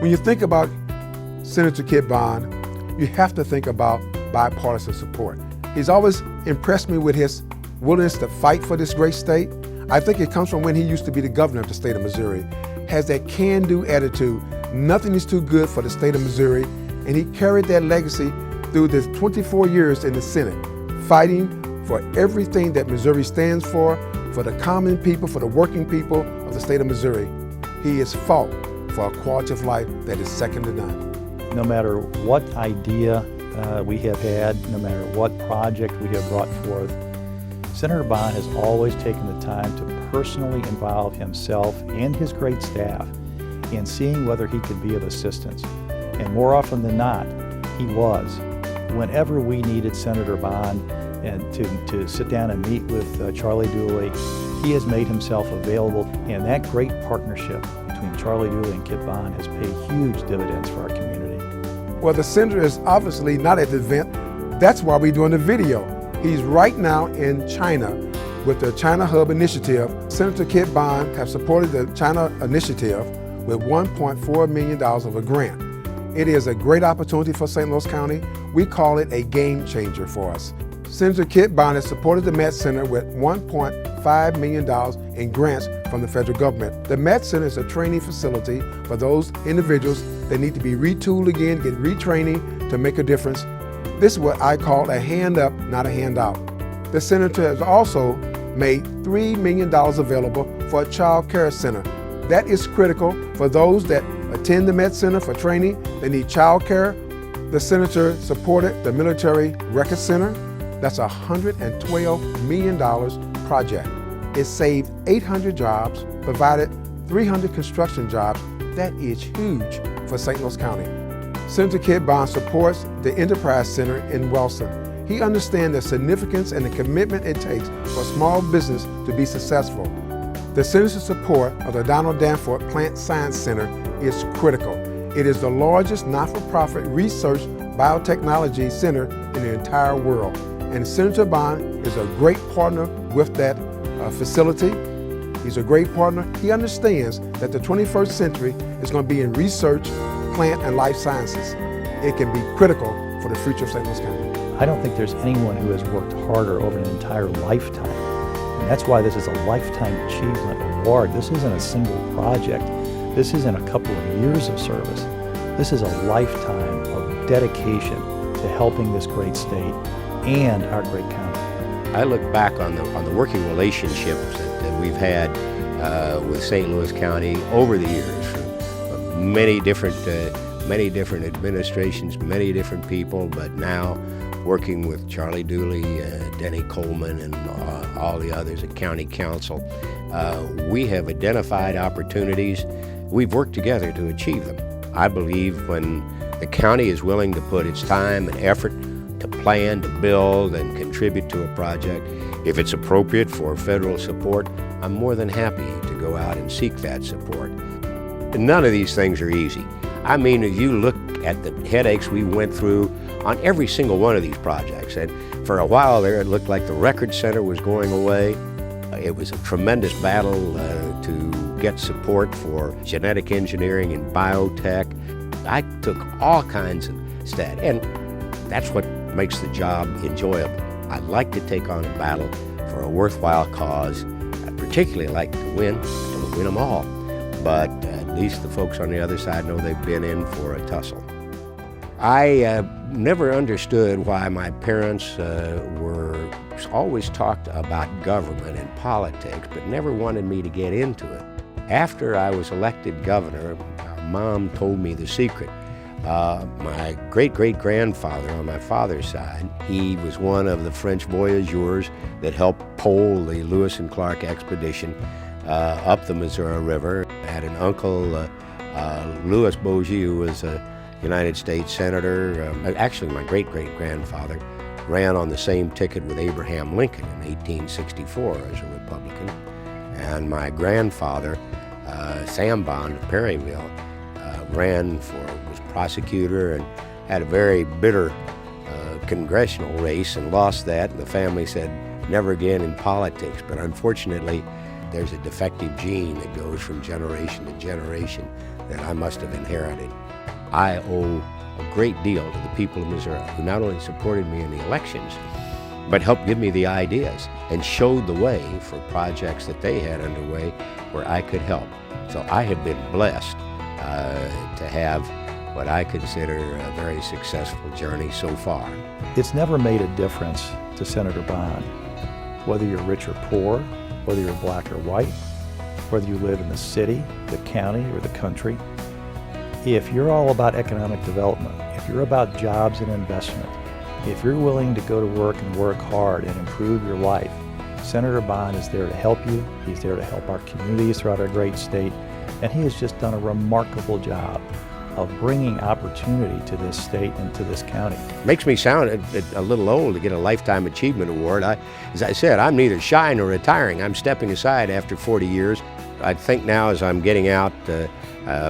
When you think about Senator Kit Bond, you have to think about bipartisan support. He's always impressed me with his willingness to fight for this great state. I think it comes from when he used to be the governor of the state of Missouri. Has that can-do attitude. Nothing is too good for the state of Missouri, and he carried that legacy through the 24 years in the Senate, fighting for everything that Missouri stands for the common people, for the working people of the state of Missouri. He has fought for a quality of life that is second to none. No matter what idea we have had, no matter what project we have brought forth, Senator Bond has always taken the time to personally involve himself and his great staff in seeing whether he could be of assistance. And more often than not, he was. Whenever we needed Senator Bond and to sit down and meet with Charlie Dooley, he has made himself available, and that great partnership between Charlie Dooley and Kit Bond has paid huge dividends for our community. Well, the senator is obviously not at the event. That's why we're doing the video. He's right now in China with the China Hub Initiative. Senator Kit Bond has supported the China Initiative with $1.4 million of a grant. It is a great opportunity for St. Louis County. We call it a game changer for us. Senator Kit Bond has supported the Met Center with $1.5 million in grants from the federal government. The Met Center is a training facility for those individuals that need to be retooled again, get retraining to make a difference. This is what I call a hand up, not a handout. The senator has also made $3 million available for a child care center. That is critical for those that attend the Met Center for training. They need child care. The senator supported the Military Record Center. That's a $112 million project. It saved 800 jobs, provided 300 construction jobs. That is huge for St. Louis County. Senator Kit Bond supports the Enterprise Center in Wellston. He understands the significance and the commitment it takes for small business to be successful. The senator's support of the Donald Danforth Plant Science Center is critical. It is the largest not-for-profit research biotechnology center in the entire world. And Senator Bond is a great partner with that facility. He's a great partner. He understands that the 21st century is going to be in research, plant, and life sciences. It can be critical for the future of St. Louis County. I don't think there's anyone who has worked harder over an entire lifetime. And that's why this is a Lifetime Achievement Award. This isn't a single project. This isn't a couple of years of service. This is a lifetime of dedication to helping this great state and our great county. I look back on the working relationships that we've had with St. Louis County over the years. Many different administrations, many different people, but now working with Charlie Dooley, Denny Coleman, and all the others at County Council, we have identified opportunities. We've worked together to achieve them. I believe when the county is willing to put its time and effort to plan, to build, and contribute to a project, if it's appropriate for federal support, I'm more than happy to go out and seek that support. None of these things are easy. I mean, if you look at the headaches we went through on every single one of these projects, and for a while there it looked like the Record Center was going away. It was a tremendous battle to get support for genetic engineering and biotech. I took all kinds of steps, and that's what makes the job enjoyable. I'd like to take on a battle for a worthwhile cause. I'd particularly like to win. I don't win them all, but at least the folks on the other side know they've been in for a tussle. I never understood why my parents were always talked about government and politics, but never wanted me to get into it. After I was elected governor, Mom told me the secret. My great-great-grandfather on my father's side, he was one of the French voyageurs that helped pole the Lewis and Clark expedition up the Missouri River. I had an uncle, Louis Bogie, who was a United States Senator. Actually, my great-great-grandfather ran on the same ticket with Abraham Lincoln in 1864 as a Republican. And my grandfather, Sam Bond of Perryville, was prosecutor and had a very bitter congressional race and lost that. And the family said, never again in politics. But unfortunately, there's a defective gene that goes from generation to generation that I must have inherited. I owe a great deal to the people of Missouri who not only supported me in the elections, but helped give me the ideas and showed the way for projects that they had underway where I could help. So I have been blessed to have what I consider a very successful journey so far. It's never made a difference to Senator Bond, whether you're rich or poor, whether you're black or white, whether you live in the city, the county, or the country. If you're all about economic development, if you're about jobs and investment, if you're willing to go to work and work hard and improve your life, Senator Bond is there to help you. He's there to help our communities throughout our great state, and he has just done a remarkable job of bringing opportunity to this state and to this county. Makes me sound a little old to get a Lifetime Achievement Award. As I said, I'm neither shy nor retiring. I'm stepping aside after 40 years. I think now as I'm getting out,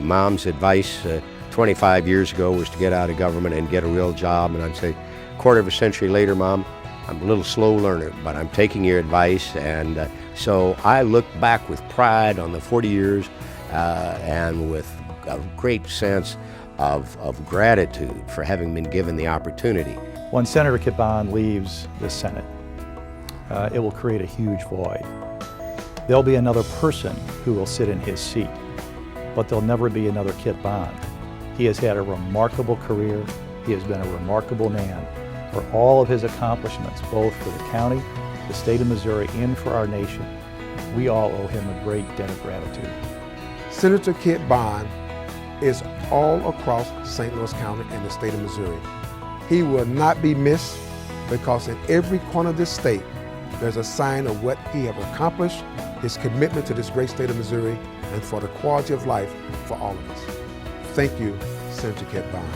Mom's advice 25 years ago was to get out of government and get a real job, and I'd say, quarter of a century later, Mom, I'm a little slow learner, but I'm taking your advice, and so I look back with pride on the 40 years and with a great sense of gratitude for having been given the opportunity. When Senator Kit Bond leaves the Senate, it will create a huge void. There'll be another person who will sit in his seat, but there'll never be another Kit Bond. He has had a remarkable career. He has been a remarkable man. For all of his accomplishments, both for the county, the state of Missouri, and for our nation, we all owe him a great debt of gratitude. Senator Kit Bond is all across St. Louis County and the state of Missouri. He will not be missed because in every corner of this state, there's a sign of what he has accomplished, his commitment to this great state of Missouri, and for the quality of life for all of us. Thank you, Senator Kit Bond.